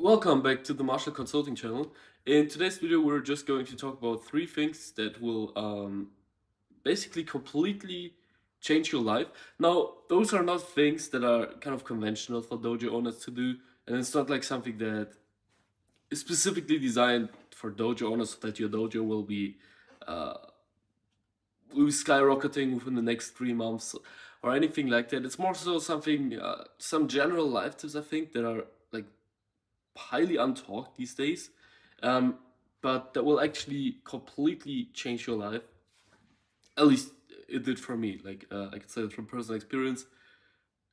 Welcome back to the Marshall Consulting channel. In today's video, we're just going to talk about three things that will basically completely change your life. Now, those are not things that are kind of conventional for dojo owners to do, and it's not like something that is specifically designed for dojo owners so that your dojo uh, will be skyrocketing within the next 3 months or anything like that. It's more so something, some general life tips I think that are like highly untalked these days, um, but that will actually completely change your life. At least it did for me. I can say that from personal experience,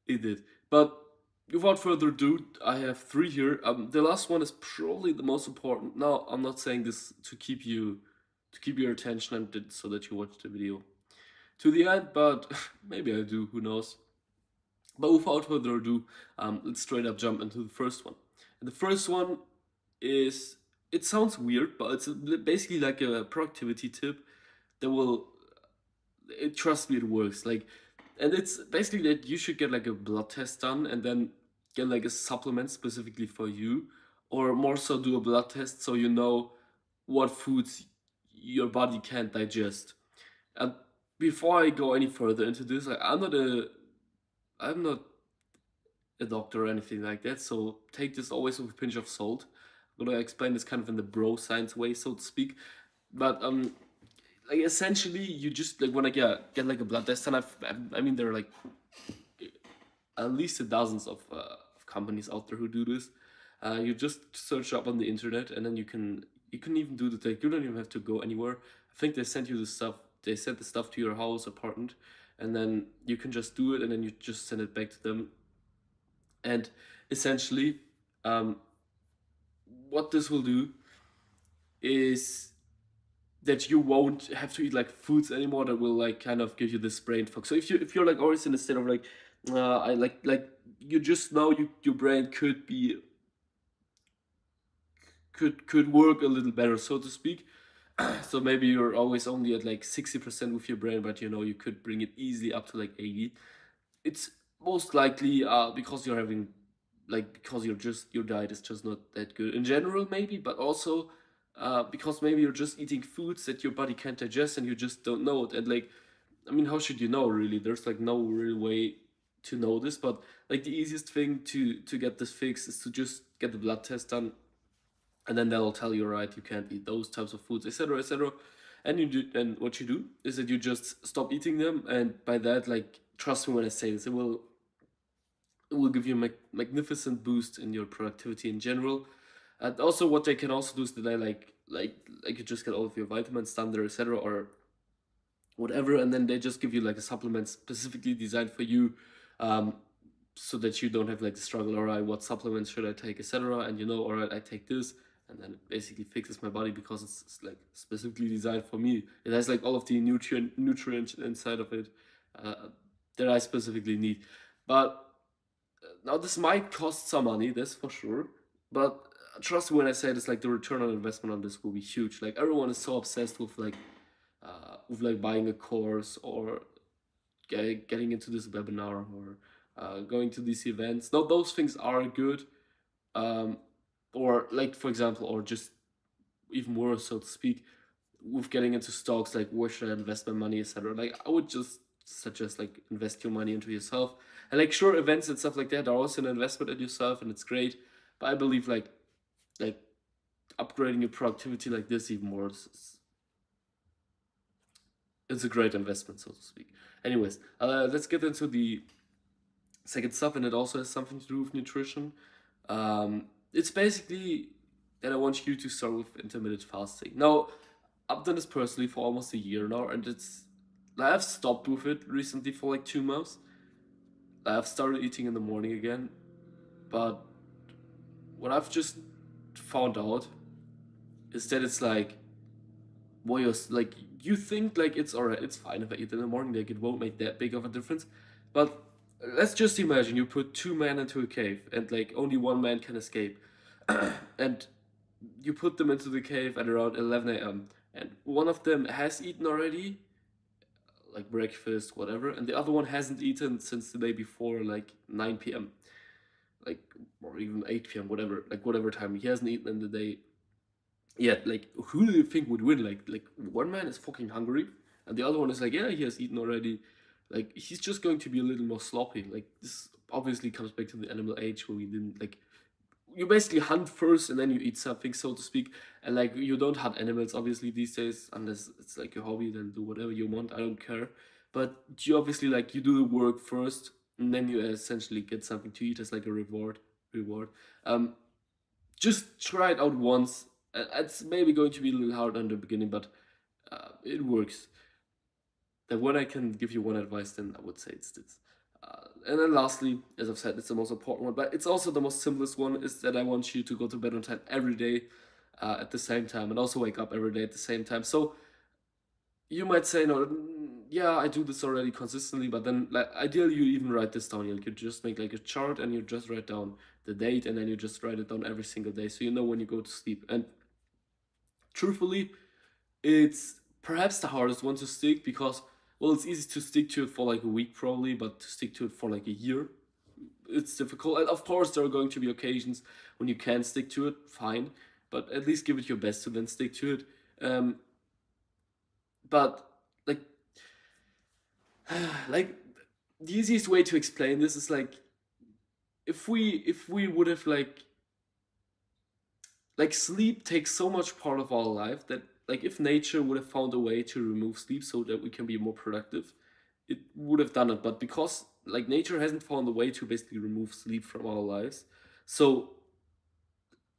it did. But without further ado, I have three here. The last one is probably the most important. Now, I'm not saying this to keep your attention and so that you watch the video to the end, but maybe I do. Who knows? But without further ado, let's straight up jump into the first one. And the first one is, it sounds weird, but it's basically like a productivity tip that will, trust me, it works. And it's basically that you should get like a blood test done and then get like a supplement specifically for you, or more so do a blood test so you know what foods your body can't digest. And before I go any further into this, I'm not a doctor or anything like that, so take this always with a pinch of salt. I'm gonna explain this kind of in the bro science way, so to speak. But like essentially, you just like wanna get like a blood test, and I mean there are like at least dozens of companies out there who do this. You just search up on the internet, and then you can even do the take. You don't even have to go anywhere. I think they send you the stuff. They send the stuff to your house, apartment, and then you can just do it, and then you just send it back to them. And essentially, um, what this will do is that you won't have to eat like foods anymore that will like kind of give you this brain fog. So if you're like always in a state of like, I like you just know your brain could be could work a little better, so to speak. So maybe you're always only at like 60% with your brain, but you know you could bring it easily up to like 80. It's most likely because you're having because your diet is just not that good in general, maybe, but also because maybe you're just eating foods that your body can't digest and you just don't know it. And like, I mean, how should you know really? There's like no real way to know this, but like the easiest thing to get this fixed is to just get the blood test done, and then they'll tell you, right, you can't eat those types of foods, etc., etc. And and what you do is that you just stop eating them, and by that, like, trust me when I say this, it will give you a magnificent boost in your productivity in general. And also, what they can also do is that they you just get all of your vitamins done there, etc., or whatever, and then they just give you like a supplement specifically designed for you, um, so that you don't have like the struggle. All right, what supplements should I take, etc. And you know, all right, I take this, and then it basically fixes my body because it's like specifically designed for me. It has like all of the nutrients inside of it uh, that I specifically need. But now this might cost some money, that's for sure. But trust me when I say this, like the return on investment on this will be huge. Like everyone is so obsessed with like buying a course or getting into this webinar or going to these events. Now those things are good, um, or like for example, or just even worse, so to speak, with getting into stocks. Like where should I invest my money, etc. Like I would just suggest like invest your money into yourself. And like sure, events and stuff like that are also an investment in yourself, and it's great. But I believe like upgrading your productivity like this even more it's a great investment, so to speak. Anyways, let's get into the second stuff, and it also has something to do with nutrition. It's basically that I want you to start with intermittent fasting. Now, I've done this personally for almost a year now, and I've stopped with it recently for like 2 months. I've started eating in the morning again, but what I've just found out is that it's like, well, like you think like it's alright, it's fine if I eat in the morning, like it won't make that big of a difference. But let's just imagine you put two men into a cave and like only one man can escape. And you put them into the cave at around 11 a.m. and one of them has eaten already, like breakfast, whatever, and the other one hasn't eaten since the day before, like 9 p.m. like, or even 8 p.m., whatever, like whatever time he hasn't eaten in the day yet. Like, who do you think would win? Like one man is fucking hungry, and the other one is like, yeah, he has eaten already. Like, he's just going to be a little more sloppy. Like, this obviously comes back to the animal age where we didn't like, you basically hunt first and then you eat something, so to speak. And like, you don't hunt animals obviously these days unless it's like your hobby. Then do whatever you want. I don't care. But you obviously, like, you do the work first, and then you essentially get something to eat as like a reward. Reward. Um, just try it out once. It's maybe going to be a little hard in the beginning, but it works. And when I can give you one advice, then I would say it's this. And then lastly, as I've said, it's the most important one, but it's also the most simplest one, is that I want you to go to bed on time every day at the same time, and also wake up every day at the same time. So you might say, no, yeah, I do this already consistently, but then like ideally you even write this down. You could just make like a chart and you just write down the date, and then you just write it down every single day so you know when you go to sleep. And truthfully, it's perhaps the hardest one to stick because, well, it's easy to stick to it for like a week probably, but to stick to it for like a year, it's difficult. And of course, there are going to be occasions when you can stick to it, fine, but at least give it your best to then stick to it. Um, but like, like the easiest way to explain this is like, if we would have like sleep takes so much part of our life that, like, if nature would have found a way to remove sleep so that we can be more productive, it would have done it. But because like nature hasn't found a way to basically remove sleep from our lives, so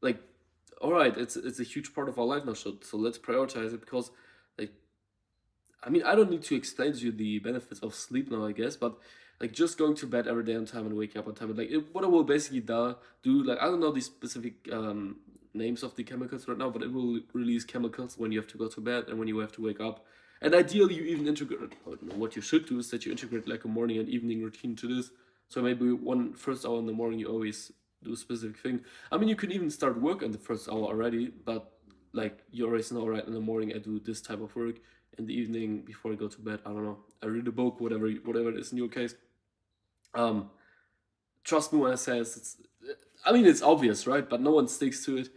like, all right, it's a huge part of our life now, so let's prioritize it. Because like, I mean, I don't need to explain to you the benefits of sleep now, I guess, but like just going to bed every day on time and waking up on time, and like what it will basically do, like, I don't know the specific names of the chemicals right now, but it will release chemicals when you have to go to bed and when you have to wake up. And ideally, you even integrate. What you should do is that you integrate like a morning and evening routine to this. So maybe one first hour in the morning you always do a specific thing. I mean, you can even start work in the first hour already, but like you always know, right? In the morning I do this type of work, in the evening before I go to bed, I don't know, I read a book, whatever it is in your case. Um, Trust me when I say it's, I mean, it's obvious, right? But no one sticks to it.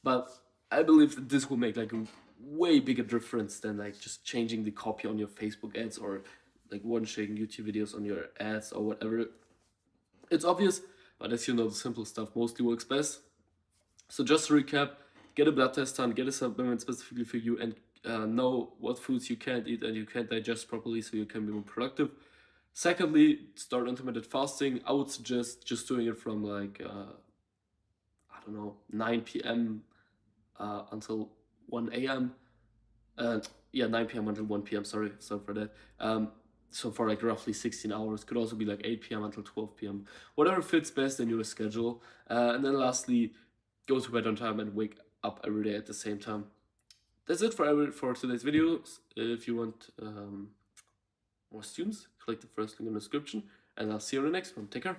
But I believe that this will make like a way bigger difference than like just changing the copy on your Facebook ads, or like watching YouTube videos on your ads or whatever. It's obvious, but as you know, the simple stuff mostly works best. So just to recap, get a blood test done, get a supplement specifically for you, and know what foods you can't eat and you can't digest properly so you can be more productive. Secondly, start intermittent fasting. I would suggest just doing it from like, I don't know, 9 p.m. Until 1 a.m. Yeah, 9 p.m. until 1 p.m. Sorry for that. So for like roughly 16 hours. Could also be like 8 p.m. until 12 p.m. Whatever fits best in your schedule. And then lastly, go to bed on time and wake up every day at the same time. That's it for today's video. If you want more students, click the first link in the description, and I'll see you in the next one. Take care.